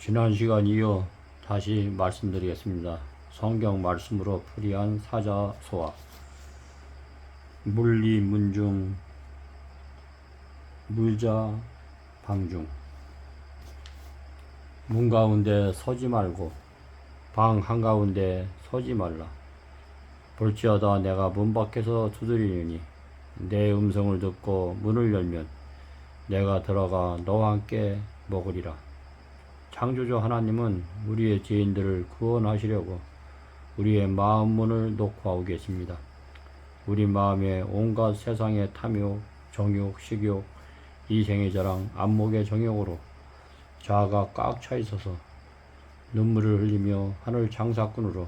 지난 시간 이어 다시 말씀드리겠습니다. 성경 말씀으로 풀이한 사자소와 물리 문중 물자 방중. 문 가운데 서지 말고 방 한가운데 서지 말라. 볼지어다 내가 문 밖에서 두드리니 내 음성을 듣고 문을 열면 내가 들어가 너와 함께 먹으리라. 창조주 하나님은 우리의 죄인들을 구원하시려고 우리의 마음 문을 놓고 하고 계십니다. 우리 마음에 온갖 세상의 탐욕, 정욕, 식욕, 이생의 자랑, 안목의 정욕으로 자아가 꽉 차 있어서 눈물을 흘리며 하늘 장사꾼으로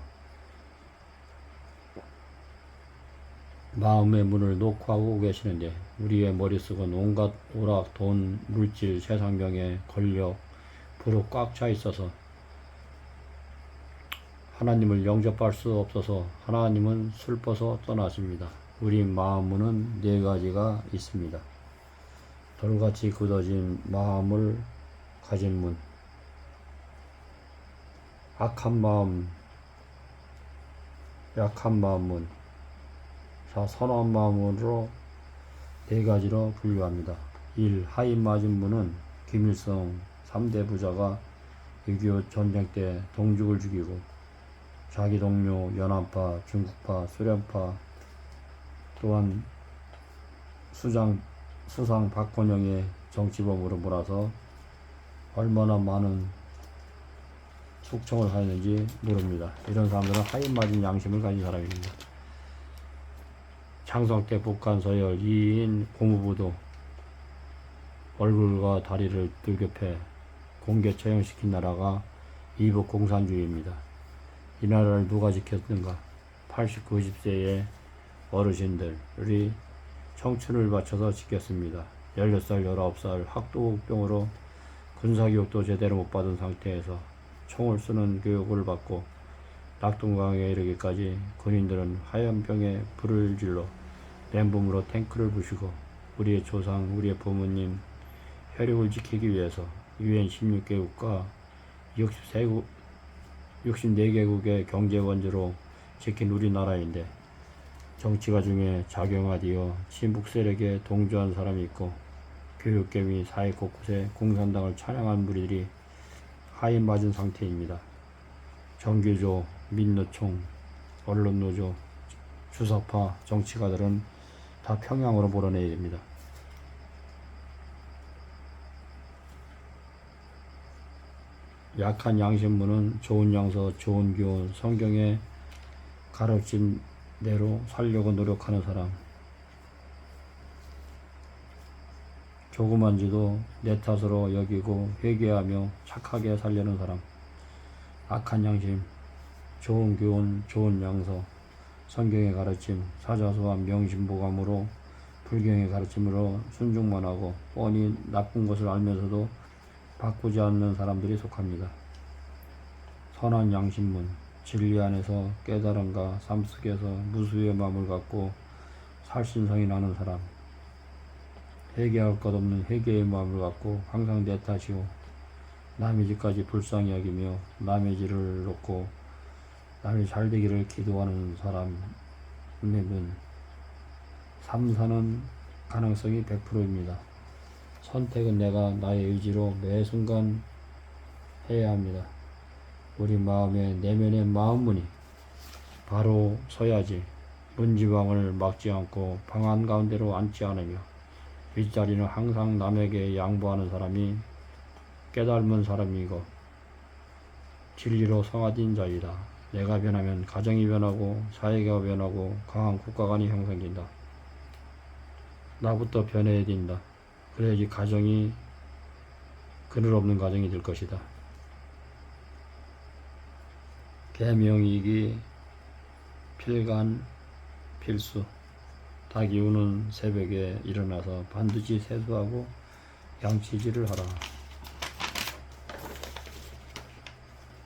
마음의 문을 놓고 하고 계시는데, 우리의 머릿속은 온갖 오락, 돈, 물질, 세상명예, 권력, 부로 꽉 차 있어서 하나님을 영접할 수 없어서 하나님은 슬퍼서 떠나십니다. 우리 마음 문은 네 가지가 있습니다. 돌같이 굳어진 마음을 가진 문, 악한 마음, 약한 마음 문, 선한 마음으로 네 가지로 분류합니다. 1. 하인 맞은 문은 김일성 3대 부자가 6.25 전쟁 때 동죽을 죽이고 자기 동료 연합파, 중국파, 소련파, 또한 수상 박건영의 정치범으로 몰아서 얼마나 많은 숙청을 하였는지 모릅니다. 이런 사람들은 하인 맞은 양심을 가진 사람입니다. 창성 때 북한 서열 2인 고무부도 얼굴과 다리를 돌격해 공개 처형시킨 나라가 이북 공산주의입니다. 이 나라를 누가 지켰는가? 80, 90세의 어르신들이 청춘을 바쳐서 지켰습니다. 16살, 19살 학도병으로 군사교육도 제대로 못 받은 상태에서 총을 쏘는 교육을 받고 낙동강에 이르기까지 군인들은 하얀병에 불을 질러 맨몸으로 탱크를 부시고 우리의 조상, 우리의 부모님 혈육을 지키기 위해서 UN 16개국과 64개국의 경제원조로 지킨 우리나라인데, 정치가 중에 작용하디어 친북 세력에 동조한 사람이 있고 교육계 및 사회 곳곳에 공산당을 찬양한 무리들이 하인 맞은 상태입니다. 정규조, 민노총, 언론노조, 주사파 정치가들은 다 평양으로 몰아내야 됩니다. 약한 양심문은 좋은 양서, 좋은 교훈, 성경에 가르친 대로 살려고 노력하는 사람, 조그만 지도 내 탓으로 여기고 회개하며 착하게 살려는 사람. 악한 양심, 좋은 교훈, 좋은 양서, 성경의 가르침, 사자소와 명심보감으로 불경의 가르침으로 순종만 하고 뻔히 나쁜 것을 알면서도 바꾸지 않는 사람들이 속합니다. 선한 양심문, 진리 안에서 깨달음과 삶 속에서 무수의 마음을 갖고 살신성이 나는 사람, 회개할 것 없는 회개의 마음을 갖고 항상 내 탓이오 남의 짓까지 불쌍히 여기며 남의 짓을 놓고 남이 잘되기를 기도하는 사람의 눈, 삶 사는 가능성이 100%입니다. 선택은 내가 나의 의지로 매 순간 해야 합니다. 우리 마음의 내면의 마음문이 바로 서야지 문지방을 막지 않고 방 한가운데로 앉지 않으며 윗자리는 항상 남에게 양보하는 사람이 깨달은 사람이고 진리로 성화된 자이다. 내가 변하면 가정이 변하고 사회가 변하고 강한 국가관이 형성된다. 나부터 변해야 된다. 그래야지 가정이 그늘 없는 가정이 될 것이다. 계명이기 필간 필수. 닭이 우는 새벽에 일어나서 반드시 세수하고 양치질을 하라.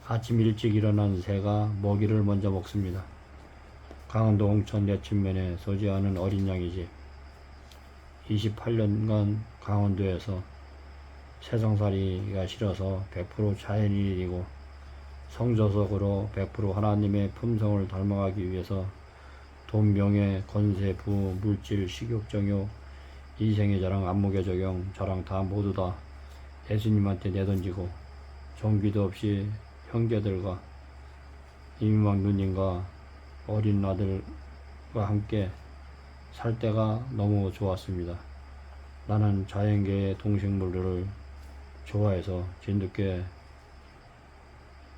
아침 일찍 일어난 새가 먹이를 먼저 먹습니다. 강원도 홍천 내친면에 소지하는 어린 양이지. 28년간 강원도에서 세상살이가 싫어서 100% 자연인이고 성저석으로 100% 하나님의 품성을 닮아가기 위해서 돈, 명예, 권세, 부, 물질, 식욕, 정욕, 이생의 자랑, 안목의 적용, 자랑 다 모두 다 예수님한테 내던지고 정기도 없이 형제들과 이민박 누님과 어린 아들과 함께 살 때가 너무 좋았습니다. 나는 자연계의 동식물들을 좋아해서 진돗개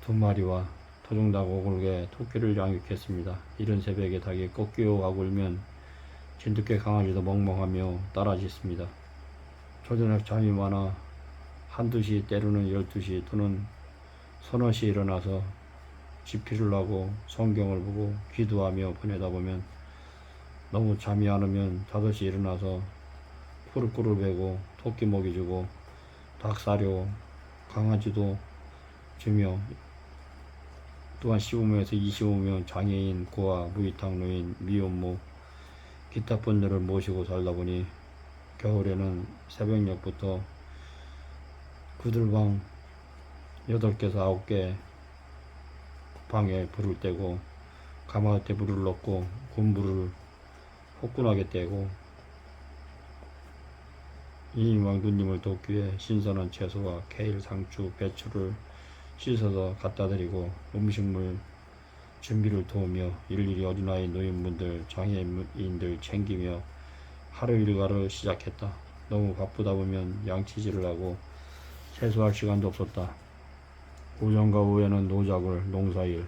2마리와 토종닭 5골개 토끼를 양육했습니다. 이른 새벽에 닭이 꺾이어가고 울면 진돗개 강아지도 멍멍하며 따라 짖습니다. 초저녁 잠이 많아 1~2시 때로는 12시 또는 서너 시 일어나서 지피를 하고 성경을 보고 기도하며 보내다 보면 너무 잠이 안 오면 5시 일어나서 푸르꾸를 베고 토끼 먹이 주고 닭 사료 강아지도 주며 또한 15명에서 25명 장애인, 고아, 무이탁 노인, 미혼모, 기타 분들을 모시고 살다 보니 겨울에는 새벽녘부터 구들방 8개에서 9개 방에 불을 떼고 가마솥에 물을 넣고 군불을 후끈하게 떼고 이민박 누님을 돕기 위해 신선한 채소와 케일, 상추, 배추를 씻어서 갖다 드리고 음식물 준비를 도우며 일일이 어린아이, 노인분들, 장애인들 챙기며 하루 일과를 시작했다. 너무 바쁘다 보면 양치질을 하고 세수할 시간도 없었다. 오전과 오후에는 노작을, 농사일,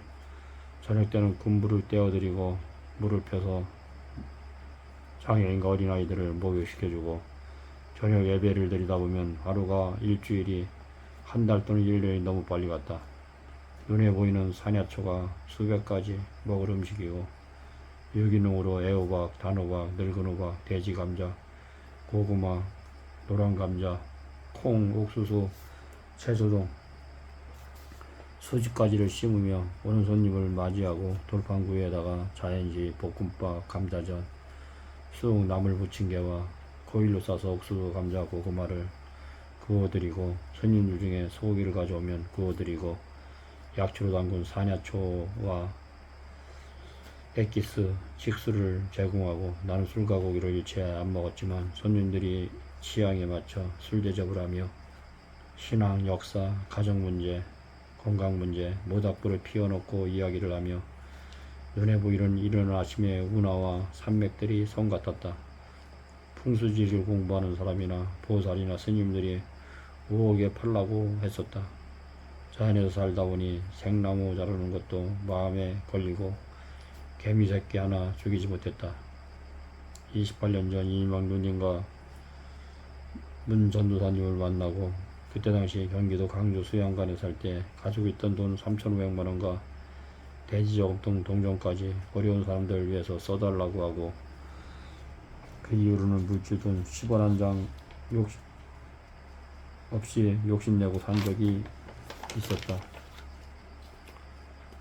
저녁 때는 군불을 떼어드리고 물을 펴서 장애인과 어린아이들을 목욕시켜주고 저녁 예배를 드리다 보면 하루가 일주일이 한 달 또는 1년이 너무 빨리 갔다. 눈에 보이는 산야초가 수백 가지 먹을 음식이고 유기농으로 애호박, 단호박, 늙은 호박, 돼지 감자, 고구마, 노란 감자, 콩, 옥수수, 채소동, 수지까지를 심으며 오는 손님을 맞이하고 돌판 구이에다가 자연지, 볶음밥, 감자전, 쑥, 나물 부침개와 고일로 싸서 옥수수, 감자, 고구마를 구워드리고 손님들 중에 소고기를 가져오면 구워드리고 약초로 담근 산야초와 엑기스, 직수를 제공하고 나는 술과 고기를 일체 안 먹었지만 손님들이 취향에 맞춰 술 대접을 하며 신앙, 역사, 가정문제, 건강문제, 모닥불을 피워놓고 이야기를 하며 눈에 보이는 이른 아침의 운하와 산맥들이 성 같았다. 풍수지리를 공부하는 사람이나 보살이나 스님들이 우옥에 팔라고 했었다. 자연에서 살다 보니 생나무 자르는 것도 마음에 걸리고 개미 새끼 하나 죽이지 못했다. 28년 전 이민박 누님과 문 전도사님을 만나고 그때 당시 경기도 강주 수양관에 살 때 가지고 있던 돈 3,500만원과 대지저금통 동전까지 어려운 사람들을 위해서 써달라고 하고 그 이후로는 물질돈 10원 한 장 없이 욕심내고 산 적이 있었다.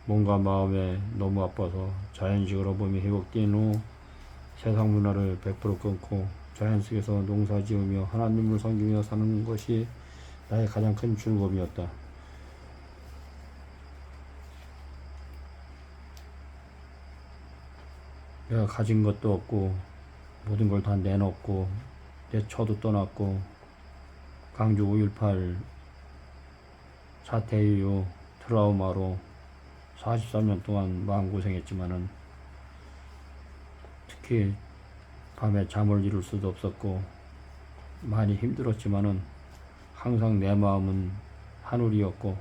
뭔가 마음에 너무 아파서 자연식으로 몸이 회복된 후 세상 문화를 100% 끊고 자연 속에서 농사 지으며 하나님을 섬기며 사는 것이 나의 가장 큰 즐거움이었다. 내가 가진 것도 없고 모든 걸 다 내놓고 내 처도 떠났고 강주 5.18 사태 이후 트라우마로 43년 동안 마음고생했지만은 특히 밤에 잠을 이룰 수도 없었고 많이 힘들었지만은 항상 내 마음은 하늘이었고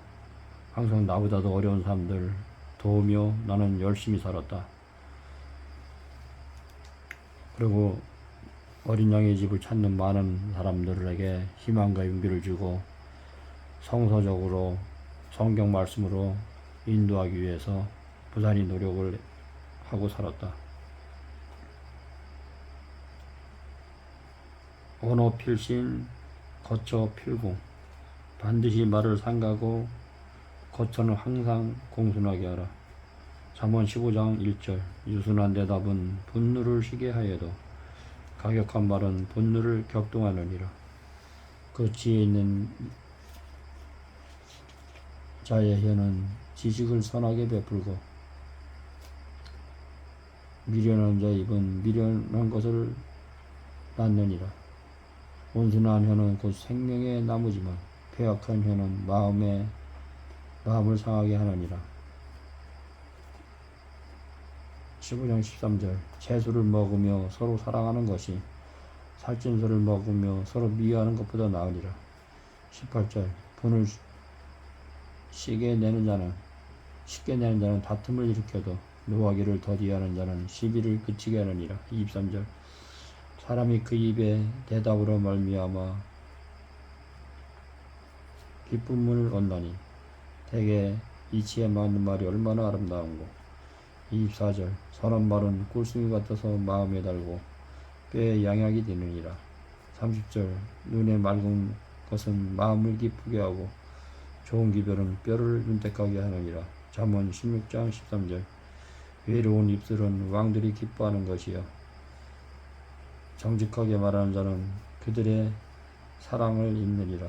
항상 나보다도 어려운 사람들 도우며 나는 열심히 살았다. 그리고 어린 양의 집을 찾는 많은 사람들에게 희망과 용기를 주고 성서적으로 성경 말씀으로 인도하기 위해서 부단히 노력을 하고 살았다. 언어 필신, 거처 필공. 반드시 말을 삼가고 거처는 항상 공손하게 하라. 잠언 15장 1절. 유순한 대답은 분노를 쉬게 하여도 가격한 말은 분노를 격동하느니라. 그 지혜 있는 자의 혀는 지식을 선하게 베풀고 미련한 자의 입은 미련한 것을 낳느니라. 온순한 혀는 곧 생명의 나무지만 패악한 혀는 마음을 상하게 하느니라. 15장 13절 채소를 먹으며 서로 사랑하는 것이 살찐소를 먹으며 서로 미워하는 것보다 나으리라. 18절 분을 쉽게 내는 자는 다툼을 일으켜도 노하기를 더디하는 자는 시비를 그치게 하느니라. 23절 사람이 그 입에 대답으로 말미암아 기쁨을 얻나니 대개 이치에 맞는 말이 얼마나 아름다운고. 24절 선한 말은 꿀송이 같아서 마음에 달고 뼈에 양약이 되느니라. 30절 눈에 맑은 것은 마음을 기쁘게 하고 좋은 기별은 뼈를 윤택하게 하느니라. 잠언 16장 13절 외로운 입술은 왕들이 기뻐하는 것이요 정직하게 말하는 자는 그들의 사랑을 입느니라.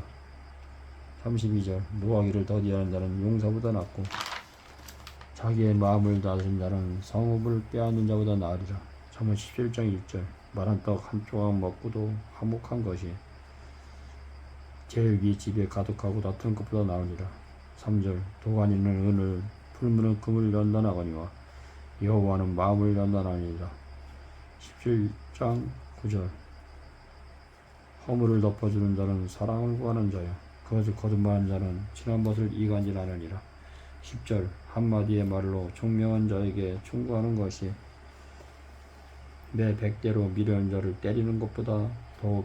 32절 노하기를 더디하는 자는 용사보다 낫고 자기의 마음을 다스린 자는 성읍을 빼앗는 자보다 나으리라. 잠언 17장 1절 마른 떡 한 조각 먹고도 화목한 것이 제육이 집에 가득하고 다투는 것보다 나으니라. 3절 도가니는 은을 풀무는 금을 연단하거니와 여호와는 마음을 연단하니라. 17장 9절 허물을 덮어주는 자는 사랑을 구하는 자요 그것을 거듭하는 자는 친한 것을 이간질하느니라. 10절 한마디의 말로 총명한 자에게 충고하는 것이 매 100대로 미련한 자를 때리는 것보다 더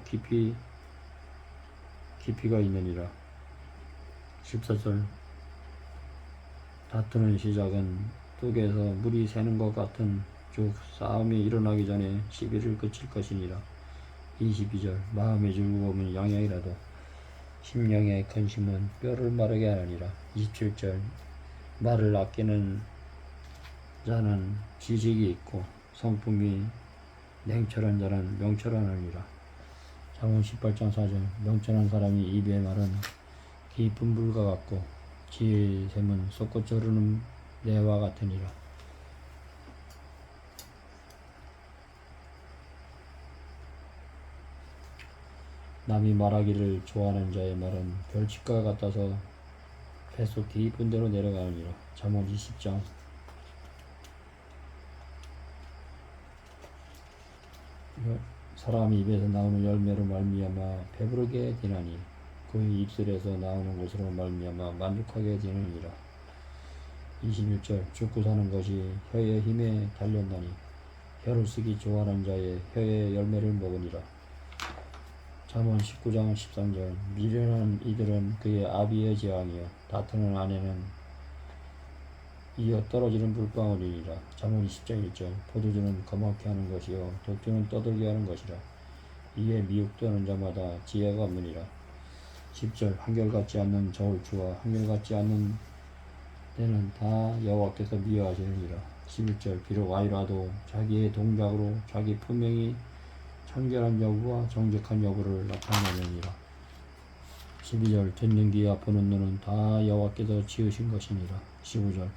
깊이가 있느니라. 14절 다투는 시작은 뚝에서 물이 새는 것 같은 즉 싸움이 일어나기 전에 시비를 그칠 것이니라. 22절 마음의 즐거움은 양약이라도 심령의 근심은 뼈를 마르게 하느니라. 27절 말을 아끼는 자는 지식이 있고 성품이 냉철한 자는 명철하느니라. 잠언 18장 4절 명철한 사람이 입의 말은 깊은 물과 같고 지혜의 샘은 솟구쳐 흐르는 내와 같으니라. 남이 말하기를 좋아하는 자의 말은 별빛과 같아서 뱃속 깊은 데로 내려가느니라. 잠언 20장 사람 입에서 나오는 열매로 말미암아 배부르게 되나니 그 입술에서 나오는 것으로 말미암아 만족하게 되느니라. 21절 죽고 사는 것이 혀의 힘에 달렸나니 혀를 쓰기 좋아하는 자의 혀의 열매를 먹으니라. 잠언 19장 13절 미련한 이들은 그의 아비의 재앙이요 다투는 아내는 이어 떨어지는 물방울이니라. 잠언 20장 1절 포도주는 거먹게 하는 것이요 독주는 떠들게 하는 것이라. 이에 미혹되는 자마다 지혜가 없느니라. 10절 한결같지 않는 저울추와 한결같지 않는 때는 다 여호와께서 미워하시느니라. 11절 비록 아이라도 자기의 동작으로 자기 분명히 청결한 여부와 정직한 여부를 나타내느니라. 12절 듣는 귀와 보는 눈은 다 여호와께서 지으신 것이니라. 15절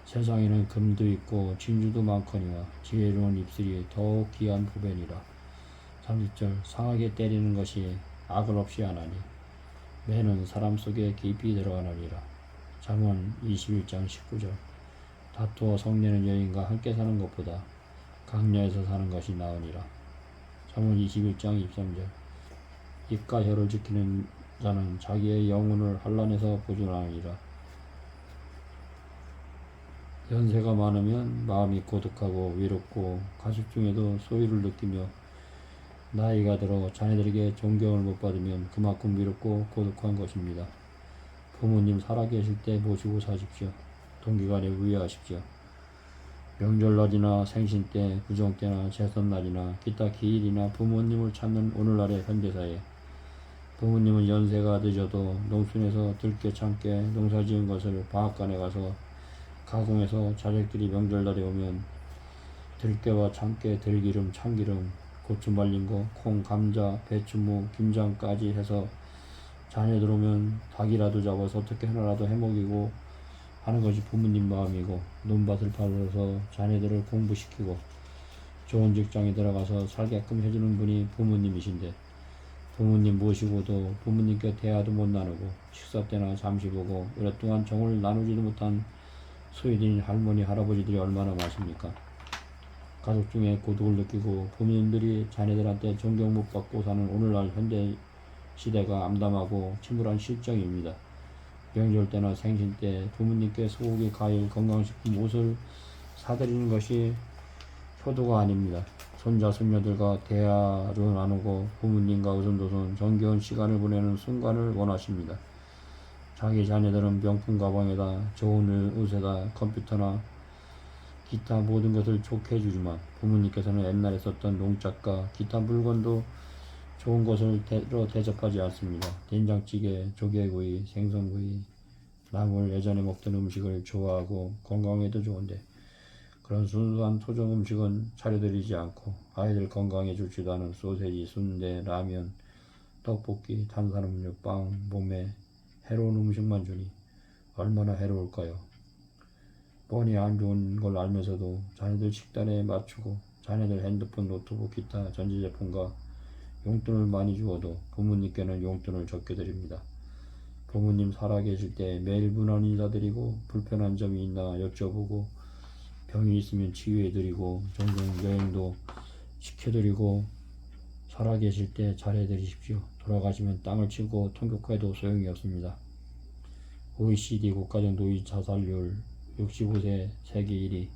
세상에는 금도 있고 진주도 많거니와 지혜로운 입술이 더욱 귀한 보배니라. 30절 상하게 때리는 것이 악을 없이 하나니 매는 사람 속에 깊이 들어가느니라. 잠언 21장 19절 다투어 성내는 여인과 함께 사는 것보다 강야에서 사는 것이 나으니라. 잠언 21장 23절 입과 혀를 지키는 자는 자기의 영혼을 환난에서 보존하느니라. 연세가 많으면 마음이 고독하고 외롭고 가족 중에도 소유를 느끼며 나이가 들어 자녀들에게 존경을 못 받으면 그만큼 외롭고 고독한 것입니다. 부모님 살아계실 때 모시고 사십시오. 동기간에 우애하십시오. 명절날이나 생신때, 구정때나 제삿날이나 기타 기일이나 부모님을 찾는 오늘날의 현대사에 부모님은 연세가 늦어도 농촌에서 들깨 참깨 농사지은 것을 방앗간에 가서 가공해서 자식들이 명절날에 오면 들깨와 참깨, 들기름, 참기름, 고추 말린 거, 콩, 감자, 배추, 무, 김장까지 해서 자녀들 오면 닭이라도 잡아서 어떻게 하나라도 해먹이고 하는 것이 부모님 마음이고, 논밭을 팔아서 자녀들을 공부시키고 좋은 직장에 들어가서 살게끔 해주는 분이 부모님이신데, 부모님 모시고도 부모님께 대화도 못 나누고 식사 때나 잠시 보고 오랫동안 정을 나누지도 못한 소외된 할머니 할아버지들이 얼마나 많습니까? 가족 중에 고독을 느끼고 부모님들이 자녀들한테 존경 못 받고 사는 오늘날 현대 시대가 암담하고 침울한 실정입니다. 명절 때나 생신 때 부모님께 소고기, 과일, 건강식품, 옷을 사드리는 것이 효도가 아닙니다. 손자, 손녀들과 대화를 나누고 부모님과 오손도손 정겨운 시간을 보내는 순간을 원하십니다. 자기 자녀들은 명품 가방에다, 좋은 옷에다, 컴퓨터나 기타 모든 것을 좋게 해주지만, 부모님께서는 옛날에 썼던 농작과 기타 물건도 좋은 것을 대접하지 않습니다. 된장찌개, 조개구이, 생선구이, 나물, 예전에 먹던 음식을 좋아하고 건강에도 좋은데 그런 순수한 토종 음식은 차려드리지 않고, 아이들 건강에 좋지도 않은 소세지, 순대, 라면, 떡볶이, 탄산음료, 빵, 몸에 해로운 음식만 주니 얼마나 해로울까요? 뻔히 안 좋은 걸 알면서도 자녀들 식단에 맞추고 자녀들 핸드폰, 노트북, 기타 전자제품과 용돈을 많이 주어도 부모님께는 용돈을 적게 드립니다. 부모님 살아계실 때 매일 문안 인사드리고 불편한 점이 있나 여쭤보고 병이 있으면 치유해드리고 종종 여행도 시켜드리고 살아계실 때 잘해드리십시오. 돌아가시면 땅을 치고 통곡해도 소용이 없습니다. OECD 국가적 노인 자살률 65세 세계 1위,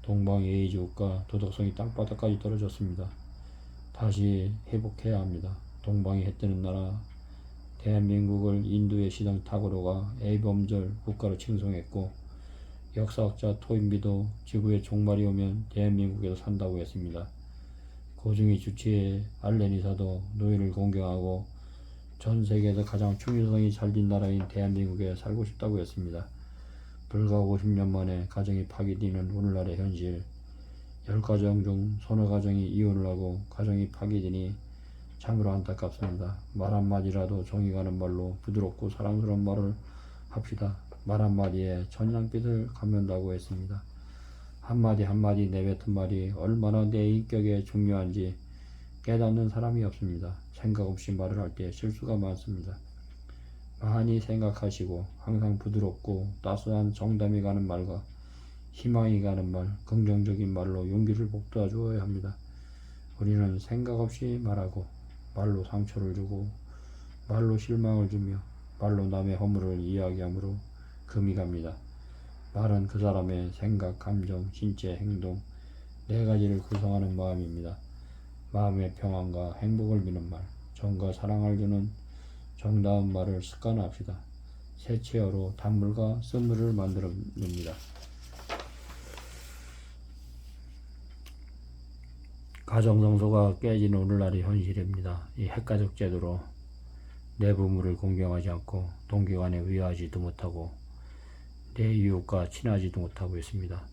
동방예의지 국가, 도덕성이 땅바닥까지 떨어졌습니다. 다시 회복해야 합니다. 동방이 해뜨는 나라 대한민국을 인도의 시장 탁으로가 A범절 국가로 칭송했고, 역사학자 토인비도 지구에 종말이 오면 대한민국에서 산다고 했습니다. 고증이 주치의 알렌이사도 노인을 공경하고 전 세계에서 가장 충실성이 잘된 나라인 대한민국에 살고 싶다고 했습니다. 불과 50년 만에 가정이 파괴되는 오늘날의 현실, 10가정 중 서너 가정이 이혼을 하고 가정이 파괴되니 참으로 안타깝습니다. 말 한마디라도 정이 가는 말로 부드럽고 사랑스러운 말을 합시다. 말 한마디에 천냥빛을 갚는다고 했습니다. 한마디 한마디 내뱉은 말이 얼마나 내 인격에 중요한지 깨닫는 사람이 없습니다. 생각 없이 말을 할 때 실수가 많습니다. 많이 생각하시고 항상 부드럽고 따스한 정담이 가는 말과 희망이 가는 말, 긍정적인 말로 용기를 북돋아 주어야 합니다. 우리는 생각 없이 말하고 말로 상처를 주고 말로 실망을 주며 말로 남의 허물을 이야기하므로 금이 갑니다. 말은 그 사람의 생각, 감정, 신체, 행동 네 가지를 구성하는 마음입니다. 마음의 평안과 행복을 비는 말, 정과 사랑을 주는 정다운 말을 습관합시다. 세체어로 단물과 쓴물을 만들어냅니다. 가정성소가 깨지는 오늘날의 현실입니다. 이 핵가족 제도로 내 부모를 공경하지 않고 동기간에 위하지도 못하고 내 이웃과 친하지도 못하고 있습니다.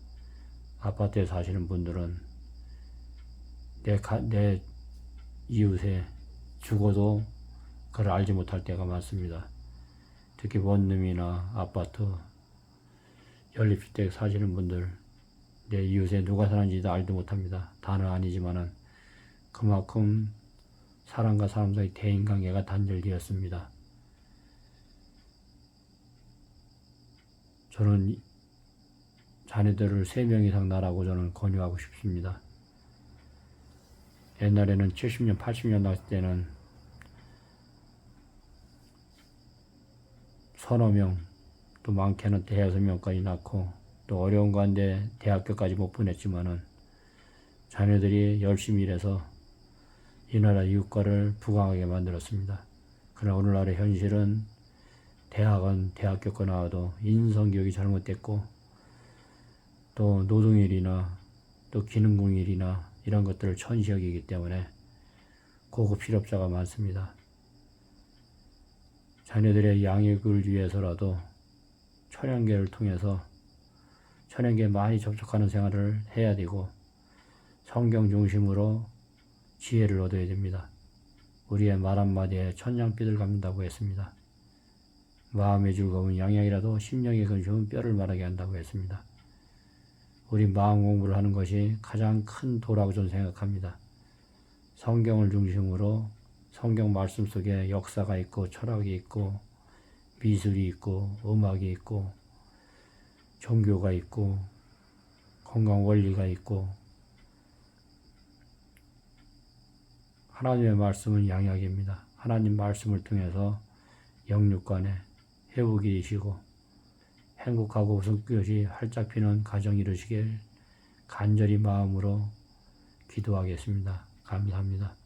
아파트에 사시는 분들은 내 이웃에 죽어도 그걸 알지 못할 때가 많습니다. 특히 원룸이나 아파트, 연립주택 사시는 분들 내 이웃에 누가 사는지도 알도 못합니다. 다는 아니지만은 그만큼 사람과 사람 사이 대인관계가 단절되었습니다. 저는 자녀들을 3명 이상 낳으라고 저는 권유하고 싶습니다. 옛날에는 70년, 80년 낳을 때는 서너 명, 또 많게는 5-6명까지 낳고 또 어려운 가운데 대학교까지 못 보냈지만은 자녀들이 열심히 일해서 이 나라 이 국가를 부강하게 만들었습니다. 그러나 오늘날의 현실은 대학원, 대학교과 나와도 인성교육이 잘못됐고 또 노동일이나 또 기능공일이나 이런 것들을 천시 여기기 때문에 고급 실업자가 많습니다. 자녀들의 양육을 위해서라도 천연계를 통해서 천연계 많이 접촉하는 생활을 해야 되고 성경 중심으로 지혜를 얻어야 됩니다. 우리의 말 한마디에 천냥빚을 갚는다고 했습니다. 마음의 즐거움은 양양이라도 심령의 근심은 뼈를 마르게 한다고 했습니다. 우리 마음 공부를 하는 것이 가장 큰 도라고 저는 생각합니다. 성경을 중심으로 성경 말씀 속에 역사가 있고 철학이 있고 미술이 있고 음악이 있고 종교가 있고 건강 원리가 있고 하나님의 말씀은 양약입니다. 하나님 말씀을 통해서 영육간에 회복이 이시고 행복하고 웃음꽃이 활짝 피는 가정 이루시길 간절히 마음으로 기도하겠습니다. 감사합니다.